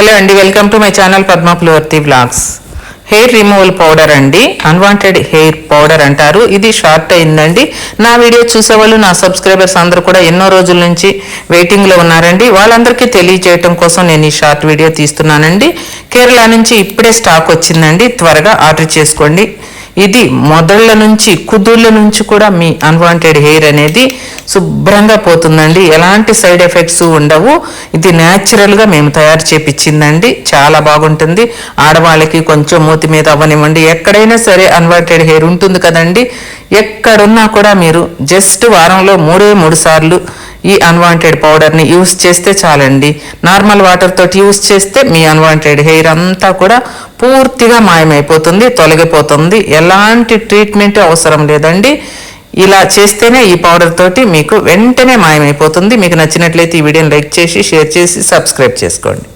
Hello అండి, welcome to my channel Padma Pulavarthi vlogs. Hair removal powder అండి, unwanted hair powder అంటారు. ఇది షార్ట్ అయిందండి. నా వీడియో చూసేవాళ్ళు, నా సబ్స్క్రైబర్స్ అందరూ కూడా ఎన్నో రోజుల నుంచి వెయిటింగ్లో ఉన్నారండి. వాళ్ళందరికీ తెలియజేయటం కోసం నేను ఈ షార్ట్ వీడియో తీస్తున్నానండి. కేరళ నుంచి ఇప్పుడే స్టాక్ వచ్చిందండి, త్వరగా ఆర్డర్ చేసుకోండి. ఇది మొదళ్ళ నుంచి కుదుళ్ళ నుంచి కూడా మీ అన్వాంటెడ్ హెయిర్ అనేది శుభ్రంగా పోతుందండి. ఎలాంటి సైడ్ ఎఫెక్ట్స్ ఉండవు. ఇది న్యాచురల్గా మేము తయారు చేపించిందండి. చాలా బాగుంటుంది. ఆడవాళ్ళకి కొంచెం మూతి మీద అవ్వనివ్వండి, ఎక్కడైనా సరే అన్వాంటెడ్ హెయిర్ ఉంటుంది కదండి. ఎక్కడున్నా కూడా మీరు జస్ట్ వారంలో 3 సార్లు ఈ అన్వాంటెడ్ పౌడర్ని యూస్ చేస్తే చాలండి. నార్మల్ వాటర్ తోటి యూస్ చేస్తే మీ అన్వాంటెడ్ హెయిర్ అంతా కూడా పూర్తిగా మాయమైపోతుంది, తొలగిపోతుంది. ఎలాంటి ట్రీట్మెంట్ అవసరం లేదండి. ఇలా చేస్తేనే ఈ పౌడర్ తోటి మీకు వెంటనే మాయమైపోతుంది. మీకు నచ్చినట్లయితే ఈ వీడియోని లైక్ చేసి, షేర్ చేసి, సబ్స్క్రైబ్ చేసుకోండి.